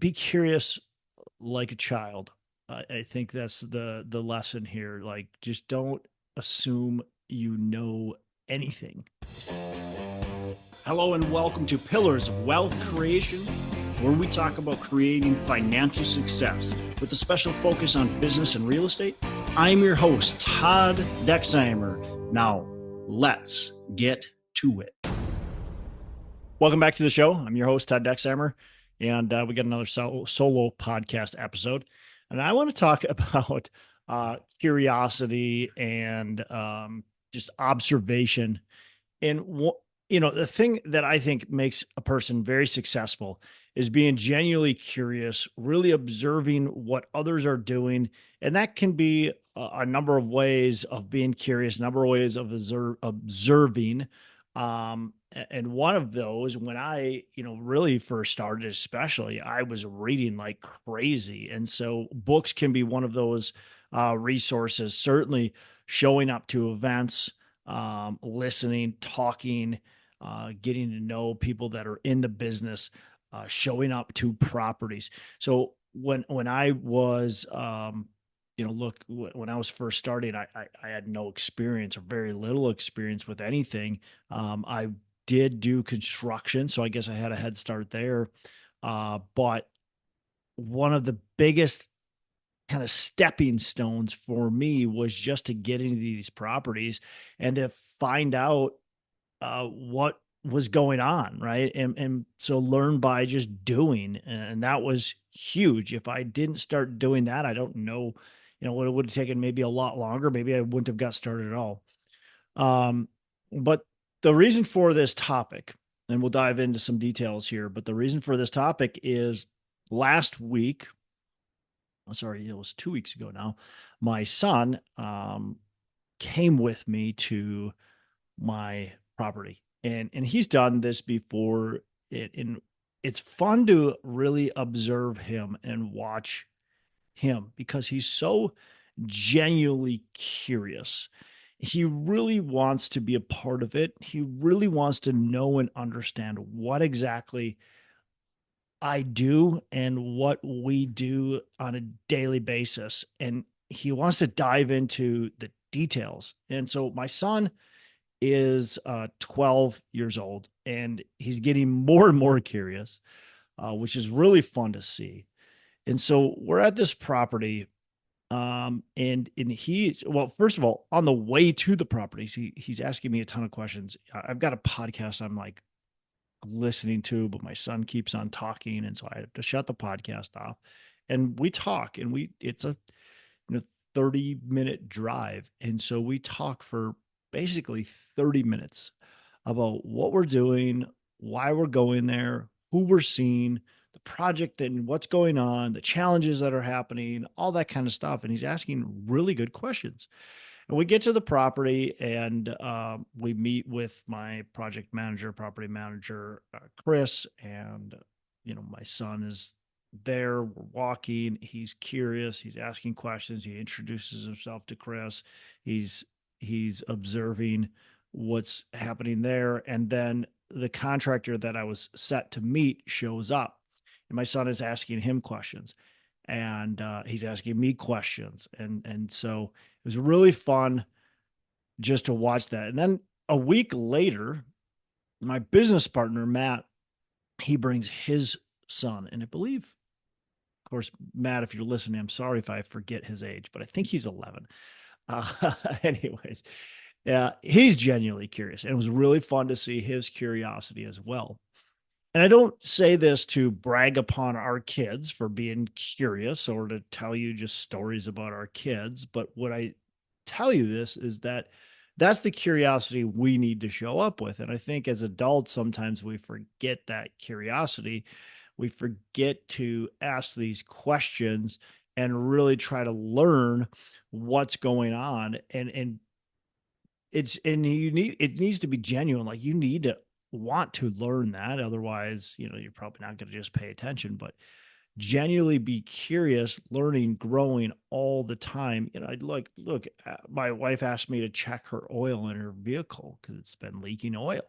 be curious like a child. I think that's the lesson here. Like, just don't assume you know anything. Hello and welcome to Pillars of Wealth Creation, where we talk about creating financial success with a special focus on business and real estate. I'm your host, Todd Dexheimer. Now, let's get to it. Welcome back to the show. I'm your host, Todd Dexheimer, and we got another solo podcast episode. And I want to talk about curiosity and just observation. And the thing that I think makes a person very successful is being genuinely curious, really observing what others are doing. And that can be a number of ways of being curious, a number of ways of observing. And one of those, when I, really first started, especially, I was reading like crazy. And so books can be one of those resources, certainly showing up to events, listening, talking, getting to know people that are in the business, showing up to properties. So when I was, when I was first starting, I had no experience or very little experience with anything. I did do construction, so I guess I had a head start there. But one of the biggest kind of stepping stones for me was just to get into these properties and to find out what was going on, right? And so learn by just doing, and that was huge. If I didn't start doing that, I don't know, what it would have taken, maybe a lot longer. Maybe I wouldn't have got started at all. But the reason for this topic, and we'll dive into some details here, but the reason for this topic is last week, sorry, it was 2 weeks ago now, my son came with me to my property, and he's done this before. And it's fun to really observe him and watch him because he's so genuinely curious. He really wants to be a part of it. He really wants to know and understand what exactly I do and what we do on a daily basis. And he wants to dive into the details. And so my son is 12 years old, and he's getting more and more curious, which is really fun to see. And so we're at this property, and he's, well, first of all, on the way to the properties, he's asking me a ton of questions. I've got a podcast I'm like listening to, but my son keeps on talking, and so I have to shut the podcast off. And we talk, and it's a 30-minute drive, and so we talk for basically 30 minutes about what we're doing, why we're going there, who we're seeing, the project and what's going on, the challenges that are happening, all that kind of stuff. And he's asking really good questions. And we get to the property, and we meet with my project manager, property manager, Chris, and my son is there. We're walking. He's curious. He's asking questions. He introduces himself to Chris. He's observing what's happening there, and then the contractor that I was set to meet shows up, and my son is asking him questions, and he's asking me questions, and so it was really fun just to watch that. And then a week later, my business partner Matt, he brings his son, and I believe, of course, Matt, if you're listening, I'm sorry if I forget his age, but I think he's 11. Anyways, yeah, he's genuinely curious, and it was really fun to see his curiosity as well. And I don't say this to brag upon our kids for being curious or to tell you just stories about our kids, but what I tell you this is that that's the curiosity we need to show up with. And I think as adults, sometimes we forget that curiosity. We forget to ask these questions and really try to learn what's going on. And it needs to be genuine. Like, you need to want to learn that. Otherwise, you're probably not going to just pay attention, but genuinely be curious, learning, growing all the time. I'd look, my wife asked me to check her oil in her vehicle because it's been leaking oil.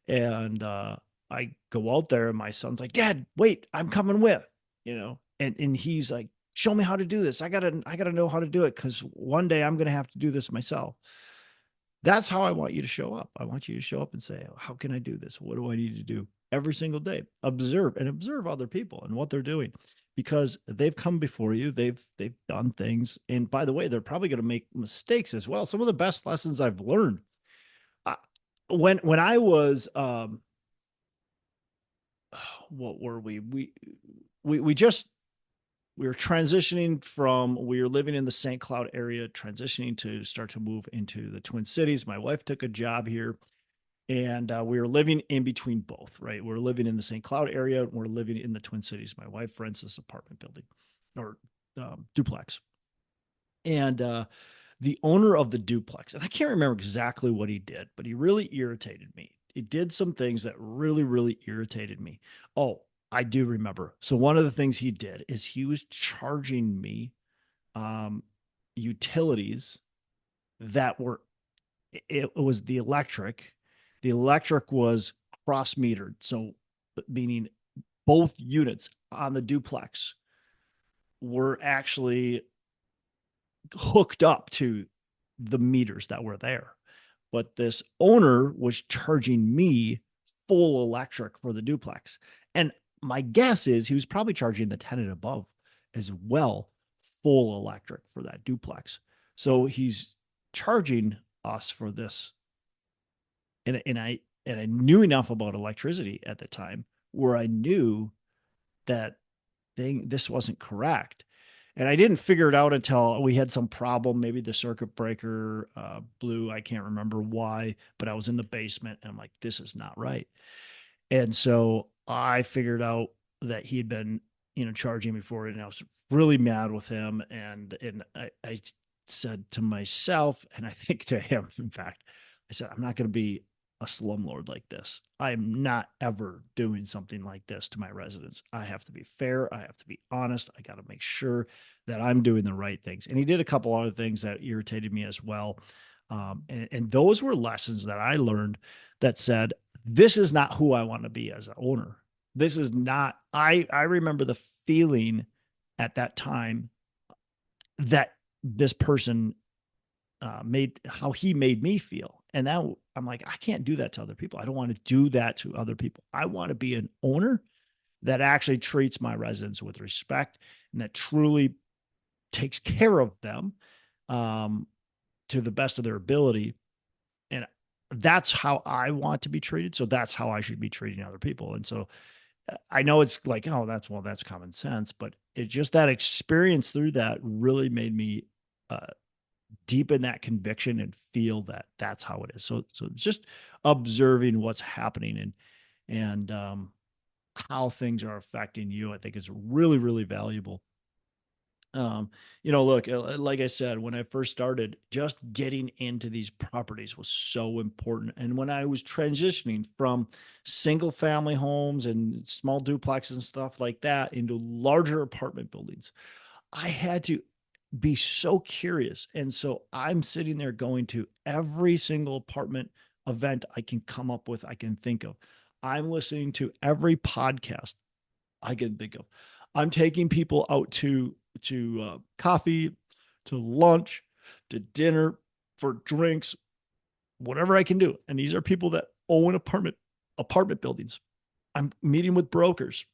And I go out there, and my son's like, "Dad, wait, I'm coming with." and he's like, show me how to do this. I gotta know how to do it, because one day I'm gonna have to do this myself. That's how I want you to show up. I want you to show up and say, how can I do this? What do I need to do every single day? Observe other people and what they're doing, because they've come before you. They've done things. And by the way, they're probably going to make mistakes as well. Some of the best lessons I've learned, uh, when I was, what were we just, we were transitioning from, we were living in the St. Cloud area, transitioning to start to move into the Twin Cities. My wife took a job here, and we were living in between both, right? We're living in the St. Cloud area, and we're living in the Twin Cities. My wife rents this apartment building, or duplex. And the owner of the duplex, and I can't remember exactly what he did, but he really irritated me. He did some things that really, really irritated me. Oh, I do remember. So one of the things he did is he was charging me um, utilities that were, it was the electric. The electric was cross metered. So meaning both units on the duplex were actually hooked up to the meters that were there. But this owner was charging me full electric for the duplex. And my guess is he was probably charging the tenant above as well, full electric for that duplex. So he's charging us for this. And I knew enough about electricity at the time where I knew that this wasn't correct. And I didn't figure it out until we had some problem. Maybe the circuit breaker blew. I can't remember why, but I was in the basement and I'm like, this is not right. And so I figured out that he'd been, charging me for it. And I was really mad with him. And I said to myself, and I think to him, in fact, I said, I'm not going to be a slumlord like this. I'm not ever doing something like this to my residents. I have to be fair. I have to be honest. I got to make sure that I'm doing the right things. And he did a couple other things that irritated me as well. And those were lessons that I learned that said, this is not who I want to be as an owner. This is not, I remember the feeling at that time that this person made, how he made me feel. And now I'm like, I can't do that to other people. I don't want to do that to other people. I want to be an owner that actually treats my residents with respect and that truly takes care of them to the best of their ability. And that's how I want to be treated. So that's how I should be treating other people. And so I know it's like, oh, that's common sense, but it's just that experience through that really made me deepen that conviction and feel that that's how it is. So just observing what's happening and how things are affecting you, I think is really, really valuable. Look, like I said, when I first started, just getting into these properties was so important. And when I was transitioning from single family homes and small duplexes and stuff like that into larger apartment buildings, I had to be so curious. And so I'm sitting there going to every single apartment event I can come up with, I can think of. I'm listening to every podcast I can think of. I'm taking people out to coffee, to lunch, to dinner, for drinks, whatever I can do. And these are people that own apartment buildings. I'm meeting with brokers.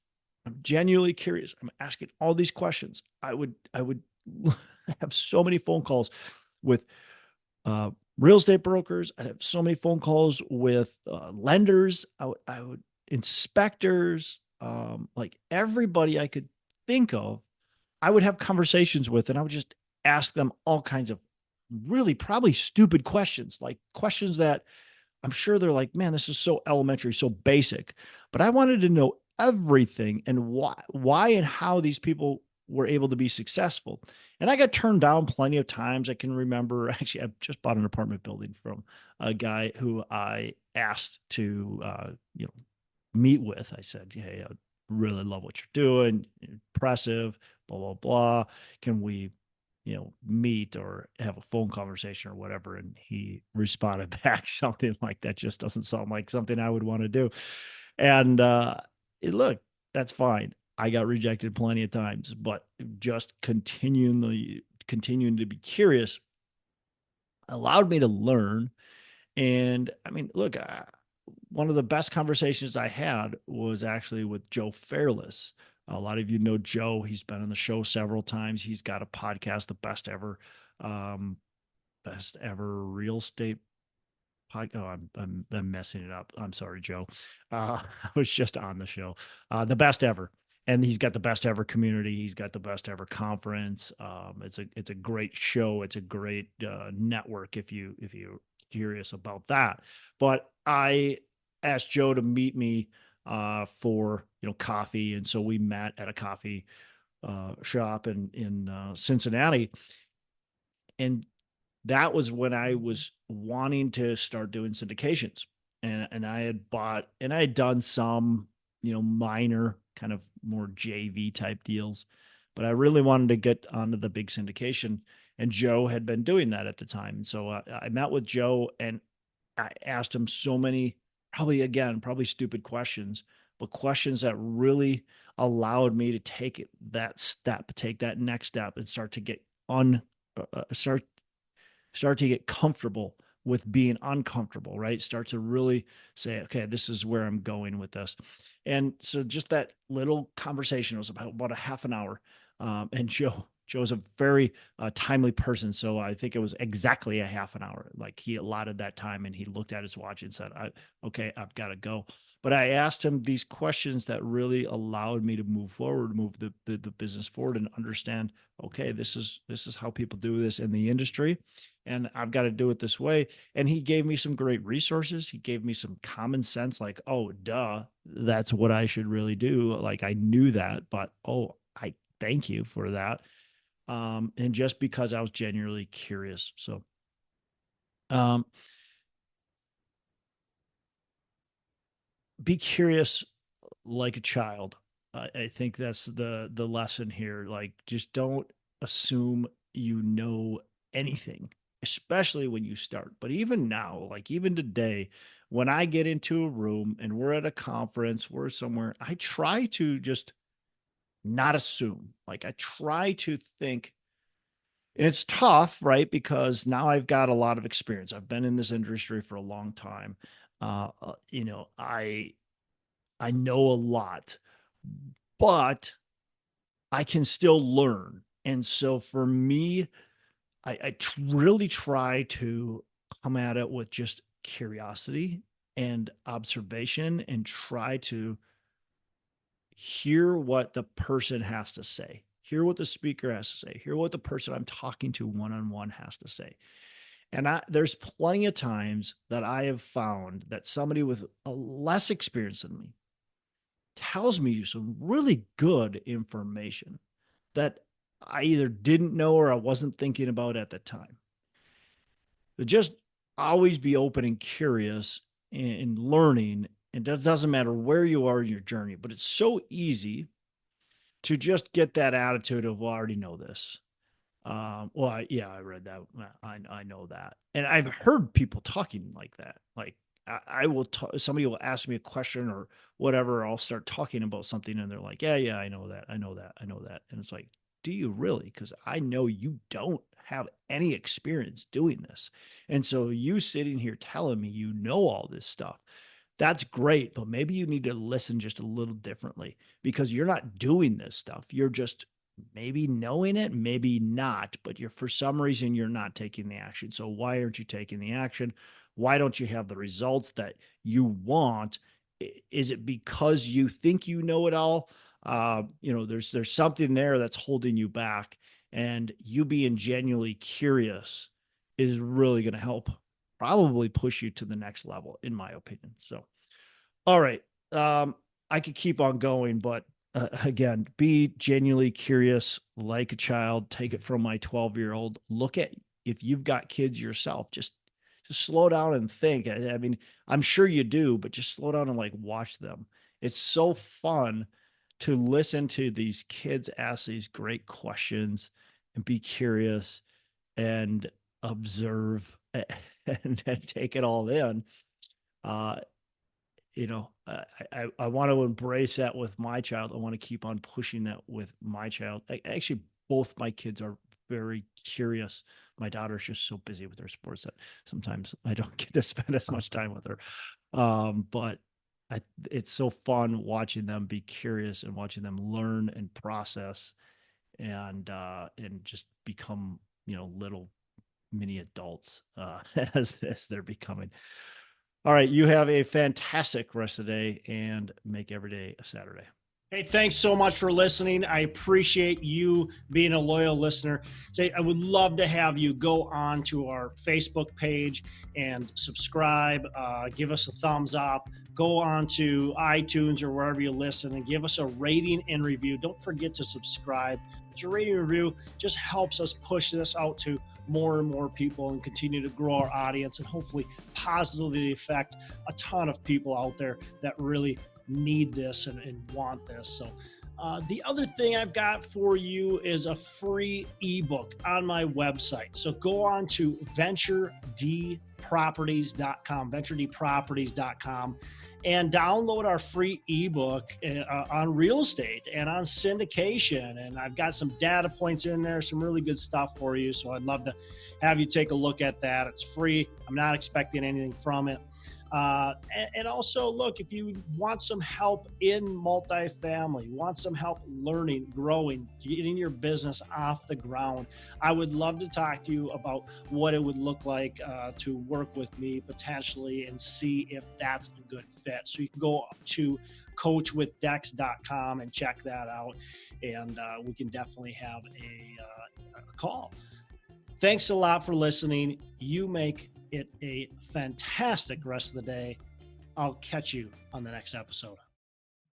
I'm genuinely curious. I'm asking all these questions. I would have so many phone calls with real estate brokers. I'd have so many phone calls with lenders. I would inspectors, like everybody I could think of. I would have conversations with, and I would just ask them all kinds of really probably stupid questions, like questions that I'm sure they're like, man, this is so elementary, so basic. But I wanted to know everything and why and how these people were able to be successful. And I got turned down plenty of times. I can remember, actually, I just bought an apartment building from a guy who I asked to, meet with. I said, hey, I really love what you're doing. Impressive, blah, blah, blah. Can we, meet or have a phone conversation or whatever? And he responded back something like, that just doesn't sound like something I would want to do. And look, that's fine. I got rejected plenty of times, but just continuing to be curious allowed me to learn. And I mean, look, one of the best conversations I had was actually with Joe Fairless. A lot of you know Joe. He's been on the show several times. He's got a podcast, the um, best ever real estate oh, I'm messing it up. I'm sorry, Joe. I was just on the show. The best ever, and he's got the best ever community. He's got the best ever conference. It's a great show. It's a great network. If you're curious about that, but I asked Joe to meet me for coffee, and so we met at a coffee shop in Cincinnati, and that was when I was wanting to start doing syndications. And I had done some, minor kind of more JV type deals, but I really wanted to get onto the big syndication. And Joe had been doing that at the time. And so I met with Joe and I asked him so many, probably stupid questions, but questions that really allowed me to take that next step and start to get un, start start to get comfortable with being uncomfortable, right? Start to really say, okay, this is where I'm going with this. And so just that little conversation was about a half an hour. And Joe's a very timely person. So I think it was exactly a half an hour. Like he allotted that time and he looked at his watch and said, okay, I've got to go. But I asked him these questions that really allowed me to move forward, move the business forward and understand, okay, this is how people do this in the industry and I've got to do it this way. And he gave me some great resources. He gave me some common sense, like, oh, duh, that's what I should really do. Like I knew that, but oh, I thank you for that. And just because I was genuinely curious. So, um, be curious like a child. I think that's the lesson here. Like, just don't assume you know anything, especially when you start. But even now, like even today, when I get into a room and we're at a conference, we're somewhere, I try to just not assume. Like I try to think, and it's tough, right? Because now I've got a lot of experience. I've been in this industry for a long time. I know a lot, but I can still learn. And so for me, really try to come at it with just curiosity and observation and try to hear what the person has to say, hear what the speaker has to say, hear what the person I'm talking to one on one has to say. And there's plenty of times that I have found that somebody with a less experience than me tells me some really good information that I either didn't know or I wasn't thinking about at the time. But just always be open and curious and learning. And it doesn't matter where you are in your journey, but it's so easy to just get that attitude of, well, I already know this. Yeah, I read that. I know that. And I've heard people talking like that. Like I will talk, somebody will ask me a question or whatever. I'll start talking about something and they're like, yeah, I know that. I know that. I know that. And it's like, do you really? Because I know you don't have any experience doing this. And so you sitting here telling me you know all this stuff, that's great, but maybe you need to listen just a little differently because you're not doing this stuff. You're just maybe knowing it, maybe not, but you're for some reason you're not taking the action. So why aren't you taking the action? Why don't you have the results that you want? Is it because you think you know it all? There's something there that's holding you back, and you being genuinely curious is really going to help probably push you to the next level, in my opinion. So, all right. I could keep on going, but again, be genuinely curious like a child. Take it from my 12-year-old. Look at if you've got kids yourself, just slow down and think. I mean, I'm sure you do, but just slow down and like watch them. It's so fun to listen to these kids ask these great questions and be curious and observe and take it all in. Uh, I want to embrace that with my child. I want to keep on pushing that with my child. Actually, both my kids are very curious. My daughter's just so busy with her sports that sometimes I don't get to spend as much time with her. But it's so fun watching them be curious and watching them learn and process and just become, little mini adults as they're becoming. All right. You have a fantastic rest of the day and make every day a Saturday. Hey, thanks so much for listening. I appreciate you being a loyal listener. I would love to have you go on to our Facebook page and subscribe, give us a thumbs up, go on to iTunes or wherever you listen and give us a rating and review. Don't forget to subscribe. Your rating and review just helps us push this out to more and more people and continue to grow our audience and hopefully positively affect a ton of people out there that really need this and want this. So the other thing I've got for you is a free ebook on my website. So go on to venturedproperties.com, and download our free ebook on real estate and on syndication. And I've got some data points in there, some really good stuff for you. So I'd love to have you take a look at that. It's free. I'm not expecting anything from it. And also, look, if you want some help in multifamily, want some help learning, growing, getting your business off the ground, I would love to talk to you about what it would look like to work with me potentially and see if that's a good fit. So you can go to coachwithdex.com and check that out, and we can definitely have a call. Thanks a lot for listening. You make it a fantastic rest of the day. I'll catch you on the next episode.